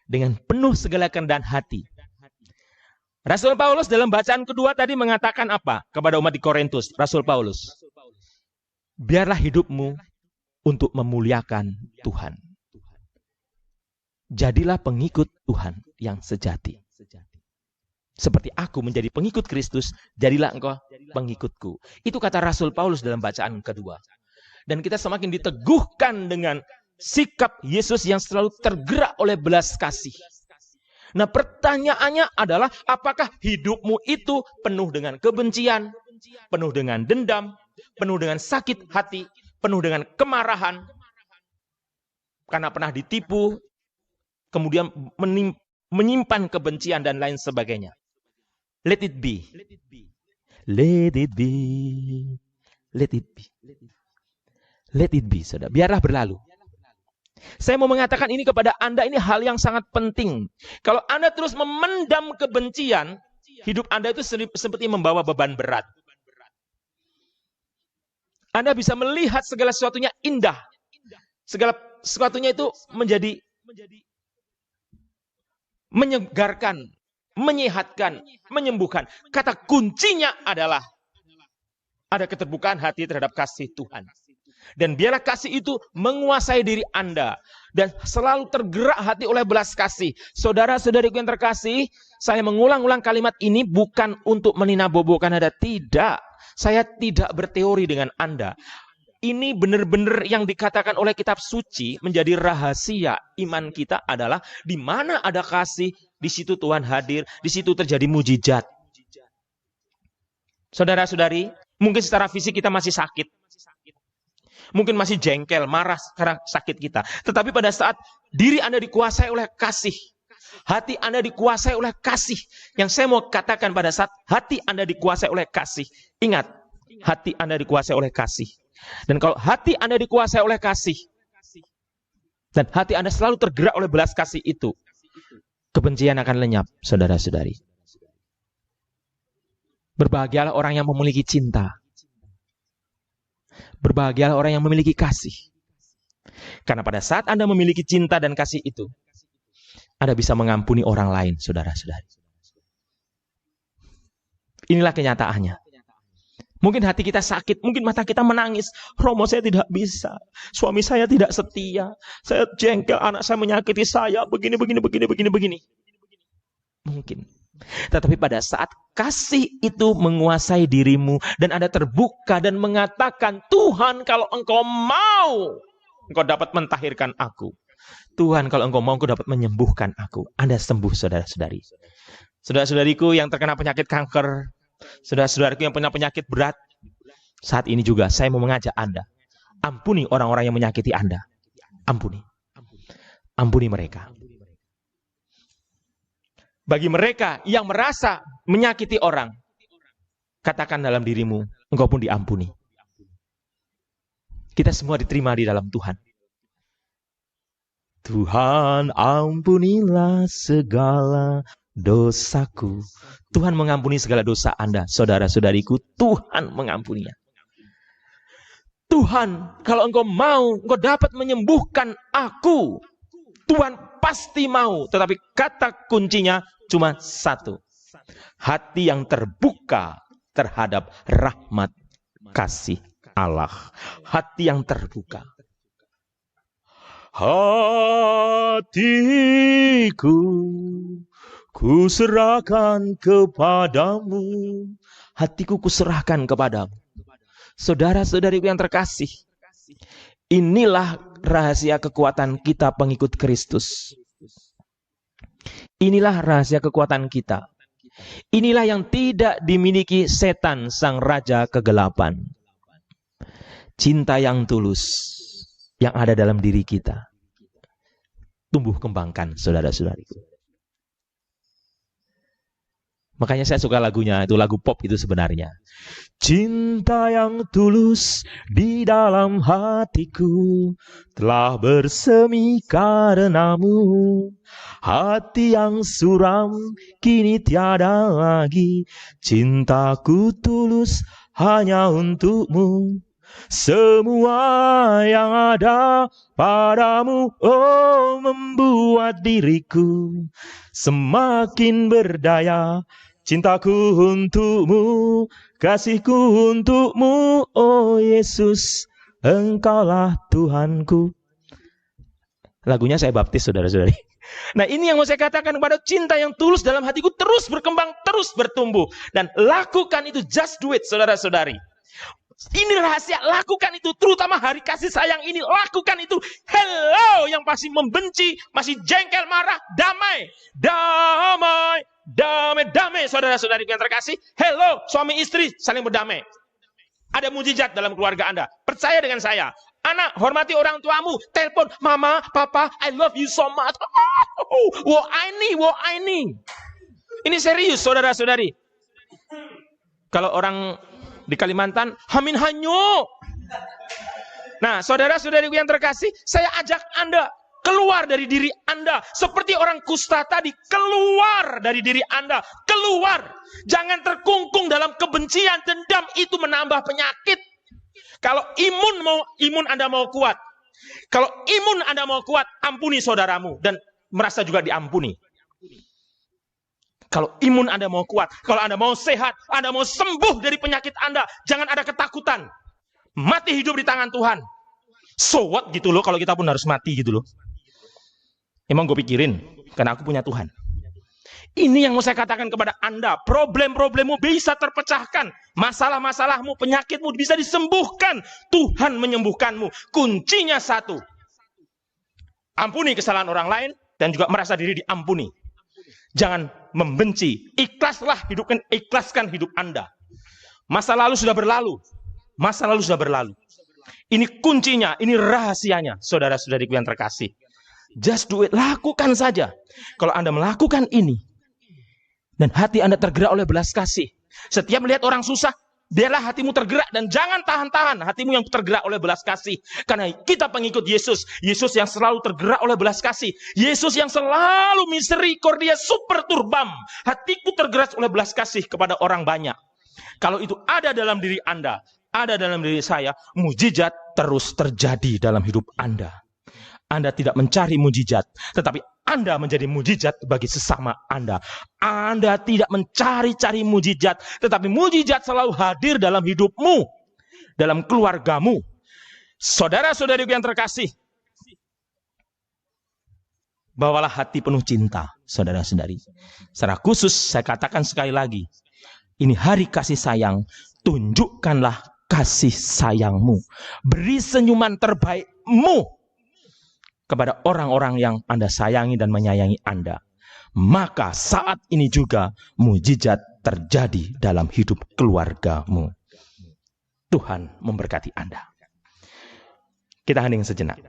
dengan penuh segala kerendahan hati. Rasul Paulus dalam bacaan kedua tadi mengatakan apa kepada umat di Korintus? Rasul Paulus, biarlah hidupmu untuk memuliakan Tuhan. Jadilah pengikut Tuhan yang sejati. Seperti aku menjadi pengikut Kristus, jadilah engkau pengikutku. Itu kata Rasul Paulus dalam bacaan kedua. Dan kita semakin diteguhkan dengan sikap Yesus yang selalu tergerak oleh belas kasih. Nah, pertanyaannya adalah apakah hidupmu itu penuh dengan kebencian, penuh dengan dendam, penuh dengan sakit hati, penuh dengan kemarahan, karena pernah ditipu, kemudian menyimpan kebencian dan lain sebagainya. Let it be. Let it be. Let it be. Let it be, saudara. Biarlah berlalu. Saya mau mengatakan ini kepada Anda, ini hal yang sangat penting. Kalau Anda terus memendam kebencian, hidup Anda itu seperti membawa beban berat. Anda bisa melihat segala sesuatunya indah. Segala sesuatunya itu menjadi menyegarkan, menyehatkan, menyembuhkan. Kata kuncinya adalah ada keterbukaan hati terhadap kasih Tuhan. Dan biarlah kasih itu menguasai diri Anda. Dan selalu tergerak hati oleh belas kasih. Saudara-saudariku yang terkasih, saya mengulang-ulang kalimat ini bukan untuk meninabobokan Anda. Tidak. Saya tidak berteori dengan Anda. Ini benar-benar yang dikatakan oleh kitab suci menjadi rahasia iman kita adalah di mana ada kasih, di situ Tuhan hadir, di situ terjadi mujizat. Saudara-saudari, mungkin secara fisik kita masih sakit. Mungkin masih jengkel, marah karena sakit kita. Tetapi pada saat diri Anda dikuasai oleh kasih, hati Anda dikuasai oleh kasih. Yang saya mau katakan pada saat hati Anda dikuasai oleh kasih. Ingat, hati Anda dikuasai oleh kasih. Dan kalau hati Anda dikuasai oleh kasih, dan hati Anda selalu tergerak oleh belas kasih itu, kebencian akan lenyap, saudara-saudari. Berbahagialah orang yang memiliki cinta. Berbahagialah orang yang memiliki kasih. Karena pada saat Anda memiliki cinta dan kasih itu, Anda bisa mengampuni orang lain, saudara-saudari. Inilah kenyataannya. Mungkin hati kita sakit, mungkin mata kita menangis. Romo, saya tidak bisa. Suami saya tidak setia. Saya jengkel, anak saya menyakiti saya. Begini. Mungkin. Tetapi pada saat kasih itu menguasai dirimu dan Anda terbuka dan mengatakan, Tuhan kalau engkau mau, engkau dapat mentahirkan aku. Tuhan kalau engkau mau, engkau dapat menyembuhkan aku. Anda sembuh, saudara-saudari. Saudara-saudariku yang terkena penyakit kanker, saudara-saudariku yang punya penyakit berat, saat ini juga saya mau mengajak Anda. Ampuni orang-orang yang menyakiti Anda. Ampuni. Ampuni mereka. Bagi mereka yang merasa menyakiti orang, katakan dalam dirimu, engkau pun diampuni. Kita semua diterima di dalam Tuhan. Tuhan, ampunilah segala dosaku. Tuhan mengampuni segala dosa Anda, saudara-saudariku. Tuhan mengampuninya. Tuhan, kalau engkau mau, engkau dapat menyembuhkan aku. Tuhan pasti mau, tetapi kata kuncinya cuma satu. Hati yang terbuka terhadap rahmat kasih Allah. Hati yang terbuka. Hatiku kuserahkan kepadamu. Hatiku kuserahkan kepadamu. Saudara-saudariku yang terkasih, inilah rahasia kekuatan kita pengikut Kristus. Inilah rahasia kekuatan kita. Inilah yang tidak dimiliki setan sang raja kegelapan. Cinta yang tulus yang ada dalam diri kita. Tumbuh kembangkan, saudara-saudariku. Makanya saya suka lagunya, itu lagu pop itu sebenarnya. Cinta yang tulus di dalam hatiku telah bersemi karenamu. Hati yang suram kini tiada lagi. Cintaku tulus hanya untukmu. Semua yang ada padamu, oh, membuat diriku semakin berdaya. Cintaku untukmu, kasihku untukmu, oh Yesus, Engkaulah Tuhanku. Lagunya saya baptis, saudara-saudari. Nah, ini yang mau saya katakan kepada cinta yang tulus dalam hatiku terus berkembang, terus bertumbuh. Dan lakukan itu, just do it, saudara-saudari. Ini rahasia, lakukan itu, terutama hari kasih sayang ini, lakukan itu. Hello, yang masih membenci, masih jengkel, marah, damai, damai, damai, damai, saudara-saudari yang terkasih. Hello, suami istri saling berdamai. Ada mujizat dalam keluarga Anda. Percaya dengan saya. Anak, hormati orang tuamu. Telepon, mama, papa, I love you so much. Oh, I need. Ini serius, saudara-saudari. Kalau orang di Kalimantan, hamin hanyo. Nah, saudara-saudari yang terkasih, saya ajak Anda keluar dari diri Anda. Seperti orang kusta tadi, keluar dari diri Anda. Keluar. Jangan terkungkung dalam kebencian, dendam, itu menambah penyakit. Kalau imun Anda mau kuat. Kalau imun Anda mau kuat, ampuni saudaramu. Dan merasa juga diampuni. Kalau imun Anda mau kuat, kalau Anda mau sehat, Anda mau sembuh dari penyakit Anda, jangan ada ketakutan. Mati hidup di tangan Tuhan. So what gitu loh, kalau kita pun harus mati gitu loh. Emang gue pikirin, karena aku punya Tuhan. Ini yang mau saya katakan kepada Anda. Problem-problemmu bisa terpecahkan. Masalah-masalahmu, penyakitmu bisa disembuhkan. Tuhan menyembuhkanmu. Kuncinya satu. Ampuni kesalahan orang lain dan juga merasa diri diampuni. Jangan membenci. Ikhlaskan hidup Anda. Masa lalu sudah berlalu. Masa lalu sudah berlalu. Ini kuncinya, ini rahasianya, saudara-saudariku yang terkasih. Just do it, lakukan saja. Kalau Anda melakukan ini, dan hati Anda tergerak oleh belas kasih. Setiap melihat orang susah, biarlah hatimu tergerak dan jangan tahan-tahan hatimu yang tergerak oleh belas kasih. Karena kita pengikut Yesus. Yesus yang selalu tergerak oleh belas kasih. Yesus yang selalu misericordia super turbam. Hatiku tergerak oleh belas kasih kepada orang banyak. Kalau itu ada dalam diri Anda, ada dalam diri saya, mujizat terus terjadi dalam hidup Anda. Anda tidak mencari mujizat, tetapi Anda menjadi mujizat bagi sesama Anda. Anda tidak mencari-cari mujizat, tetapi mujizat selalu hadir dalam hidupmu, dalam keluargamu. Saudara-saudariku yang terkasih, bawalah hati penuh cinta, saudara-saudari. Secara khusus saya katakan sekali lagi, ini hari kasih sayang, tunjukkanlah kasih sayangmu. Beri senyuman terbaikmu kepada orang-orang yang Anda sayangi dan menyayangi Anda. Maka saat ini juga mujizat terjadi dalam hidup keluargamu. Tuhan memberkati Anda. Kita hening sejenak.